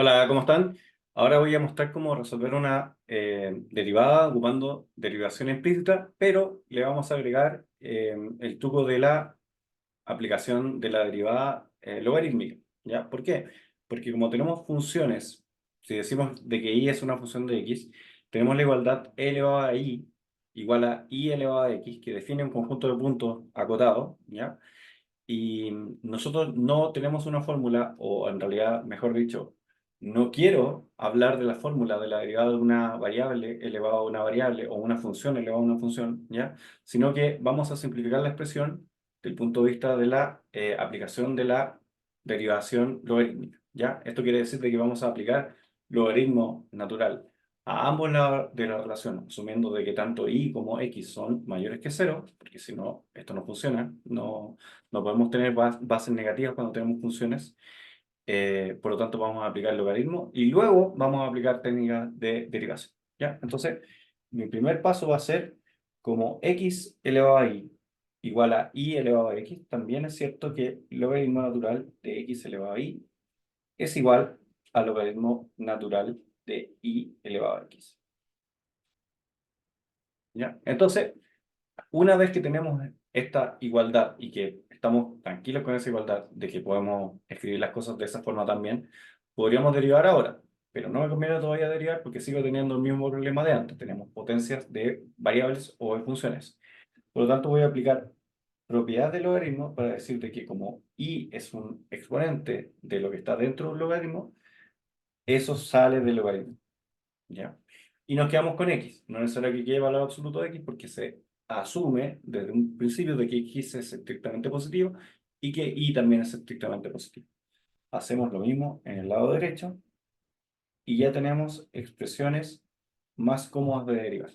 Hola, ¿cómo están? Ahora voy a mostrar cómo resolver una derivada ocupando derivación implícita, pero le vamos a agregar el truco de la aplicación de la derivada logarítmica. ¿Ya? ¿Por qué? Porque como tenemos funciones, si decimos de que y es una función de x, tenemos la igualdad e elevado a i igual a i elevado a x, que define un conjunto de puntos acotados, ¿ya? Y nosotros no tenemos una fórmula, o en realidad, mejor dicho, no quiero hablar de la fórmula de la derivada de una variable elevada a una variable o una función elevada a una función, ¿ya? Sino que vamos a simplificar la expresión del punto de vista de la aplicación de la derivación logarítmica, ¿ya? Esto quiere decir de que vamos a aplicar logaritmo natural a ambos lados de la relación, asumiendo de que tanto y como x son mayores que cero, porque si no, esto no funciona, no podemos tener bases negativas cuando tenemos funciones. Por lo tanto, vamos a aplicar el logaritmo y luego vamos a aplicar técnicas de derivación, ¿ya? Entonces, mi primer paso va a ser como x elevado a y igual a y elevado a x. También es cierto que el logaritmo natural de x elevado a y es igual al logaritmo natural de y elevado a x, ¿ya? Entonces, una vez que tenemos esta igualdad y que estamos tranquilos con esa igualdad de que podemos escribir las cosas de esa forma también, podríamos derivar ahora, pero no me conviene todavía derivar porque sigo teniendo el mismo problema de antes. Tenemos potencias de variables o de funciones. Por lo tanto, voy a aplicar propiedad del logaritmo para decirte que como y es un exponente de lo que está dentro de un logaritmo, eso sale del logaritmo, ¿ya? Y nos quedamos con x. No es necesario que quede valor absoluto de x porque se asume desde un principio de que x es estrictamente positivo y que y también es estrictamente positivo. Hacemos lo mismo en el lado derecho y ya tenemos expresiones más cómodas de derivar,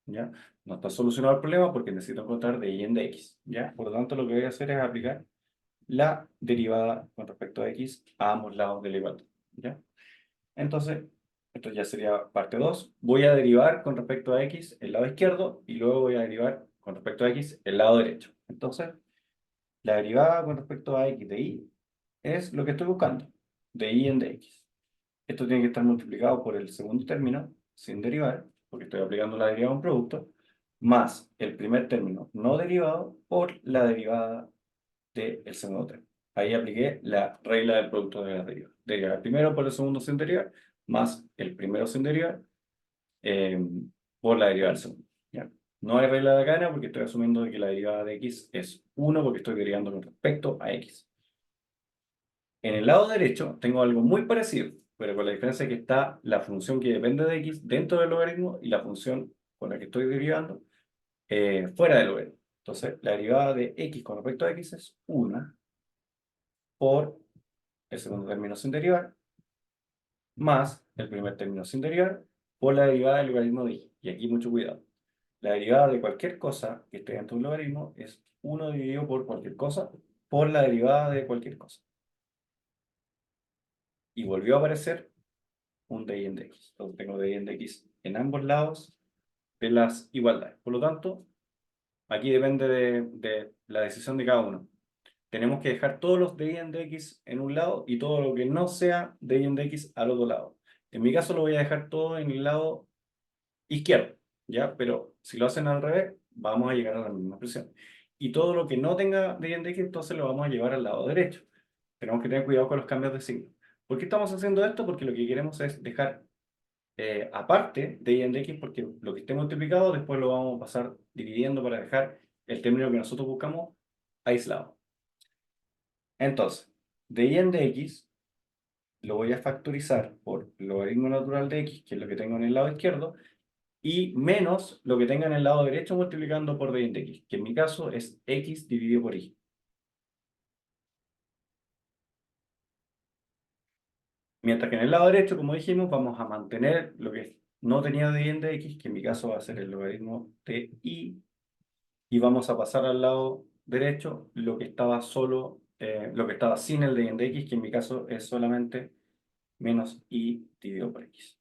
¿ya? No está solucionado el problema porque necesito encontrar de y en de x, ¿ya? Por lo tanto, lo que voy a hacer es aplicar la derivada con respecto a x a ambos lados de la igualdad, ¿ya? Entonces, esto ya sería parte 2. Voy a derivar con respecto a x el lado izquierdo y luego voy a derivar con respecto a x el lado derecho. Entonces, la derivada con respecto a x de y es lo que estoy buscando, de y en de x. Esto tiene que estar multiplicado por el segundo término, sin derivar, porque estoy aplicando la derivada a un producto, más el primer término no derivado por la derivada del segundo término. Ahí apliqué la regla del producto de las derivas. Derivar el primero por el segundo sin derivar, más el primero sin derivar, eh, por la derivada del segundo, ¿ya? No hay regla de cadena porque estoy asumiendo de que la derivada de x es 1 porque estoy derivando con respecto a x. En el lado derecho tengo algo muy parecido, pero con la diferencia que está la función que depende de x dentro del logaritmo y la función con la que estoy derivando fuera del logaritmo. Entonces, la derivada de x con respecto a x es 1 por el segundo término sin derivar, más el primer término sin derivar, por la derivada del logaritmo de y. Y aquí mucho cuidado. La derivada de cualquier cosa que esté dentro de un logaritmo es 1 dividido por cualquier cosa, por la derivada de cualquier cosa. Y volvió a aparecer un de y en de x. Entonces tengo de y en de x en ambos lados de las igualdades. Por lo tanto, aquí depende de la decisión de cada uno. Tenemos que dejar todos los de y en de x en un lado y todo lo que no sea de y en de x al otro lado. En mi caso lo voy a dejar todo en el lado izquierdo, ¿ya? Pero si lo hacen al revés, vamos a llegar a la misma expresión. Y todo lo que no tenga de y en de x, entonces lo vamos a llevar al lado derecho. Tenemos que tener cuidado con los cambios de signo. ¿Por qué estamos haciendo esto? Porque lo que queremos es dejar aparte de y en de x, porque lo que esté multiplicado después lo vamos a pasar dividiendo para dejar el término que nosotros buscamos aislado. Entonces, de y en de x lo voy a factorizar por logaritmo natural de x, que es lo que tengo en el lado izquierdo, y menos lo que tenga en el lado derecho multiplicando por de y en de x, que en mi caso es x dividido por y. Mientras que en el lado derecho, como dijimos, vamos a mantener lo que no tenía de y en de x, que en mi caso va a ser el logaritmo de y vamos a pasar al lado derecho lo que estaba solo, lo que estaba sin el de y en de x, que en mi caso es solamente menos y dividido por x.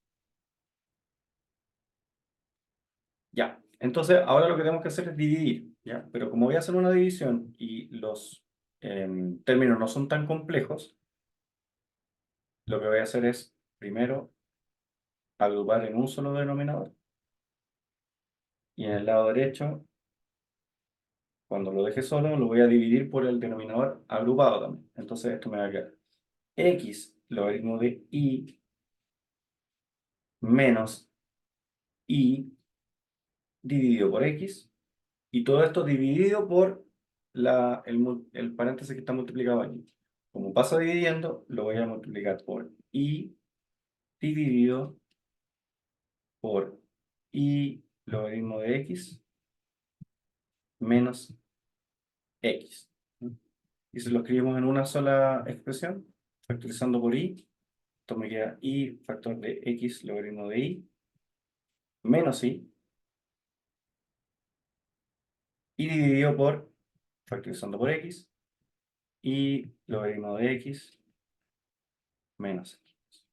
Ya, entonces ahora lo que tenemos que hacer es dividir, ¿ya? Pero como voy a hacer una división y los términos no son tan complejos, lo que voy a hacer es primero agrupar en un solo denominador. Y en el lado derecho, cuando lo deje solo, lo voy a dividir por el denominador agrupado también. Entonces esto me va a quedar x logaritmo de y menos y dividido por x. Y todo esto dividido por el paréntesis que está multiplicado aquí. Como pasa dividiendo, lo voy a multiplicar por y dividido por y logaritmo de x menos x. Y si lo escribimos en una sola expresión, factorizando por y, esto me queda y factor de x logaritmo de y menos y dividido por, factorizando por x, y logaritmo de x menos x.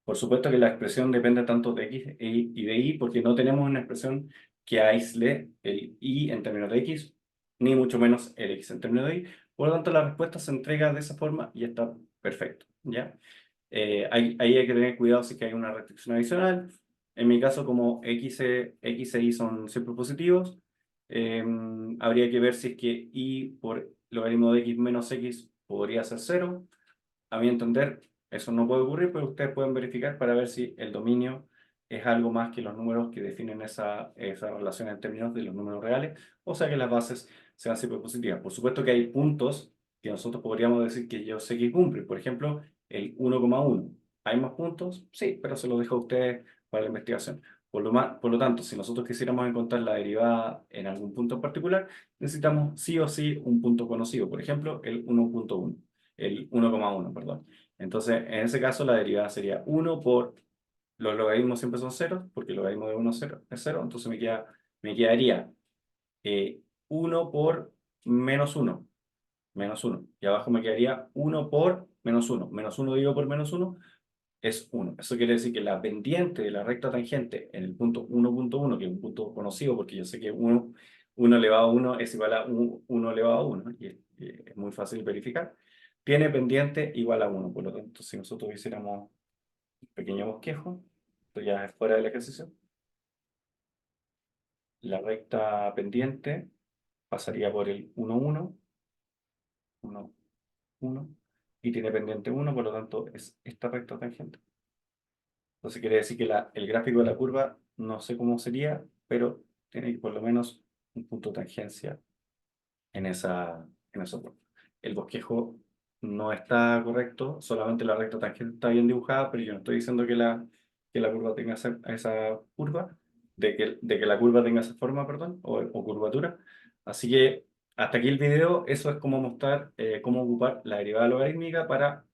Por supuesto que la expresión depende tanto de x y de y, porque no tenemos una expresión que aísle el y en términos de x, ni mucho menos el x en términos de y. Por lo tanto, la respuesta se entrega de esa forma y está perfecto, ¿ya? Ahí hay que tener cuidado si que hay una restricción adicional. En mi caso, como x e y son siempre positivos, habría que ver si es que y por logaritmo de x menos x podría ser cero. A mi entender, eso no puede ocurrir, pero ustedes pueden verificar para ver si el dominio es algo más que los números que definen esa relación en términos de los números reales, o sea que las bases sean siempre positivas. Por supuesto que hay puntos que nosotros podríamos decir que yo sé que cumple. Por ejemplo, el 1,1. ¿Hay más puntos? Sí, pero se los dejo a ustedes para la investigación. Por lo tanto, si nosotros quisiéramos encontrar la derivada en algún punto en particular, necesitamos sí o sí un punto conocido. Por ejemplo, el 1,1, el 1,1, perdón. Entonces, en ese caso, la derivada sería 1 por, los logaritmos siempre son ceros, porque el logaritmo de 1 es 0, entonces me quedaría 1 por menos 1. Y abajo me quedaría 1 por menos 1. Menos 1 dividido por menos 1 es 1. Eso quiere decir que la pendiente de la recta tangente en el punto 1,1, que es un punto conocido, porque yo sé que 1 elevado a 1 es igual a 1 elevado a 1, y es muy fácil verificar, tiene pendiente igual a 1. Por lo tanto, si nosotros hiciéramos un pequeño bosquejo, esto ya es fuera del ejercicio, la recta pendiente pasaría por el 1,1, 1, 1, y tiene pendiente 1, por lo tanto es esta recta tangente. Entonces quiere decir que el gráfico de la curva no sé cómo sería, pero tiene por lo menos un punto de tangencia en esa curva. El bosquejo no está correcto, solamente la recta tangente está bien dibujada, pero yo no estoy diciendo que la curva tenga esa curva, de que la curva tenga esa forma, perdón, o curvatura. Así que hasta aquí el video. Eso es cómo mostrar cómo ocupar la derivada logarítmica para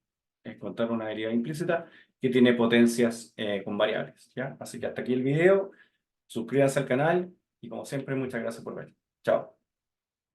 encontrar una derivada implícita que tiene potencias con variables, ¿ya? Así que hasta aquí el video. Suscríbanse al canal y como siempre, muchas gracias por ver. Chao.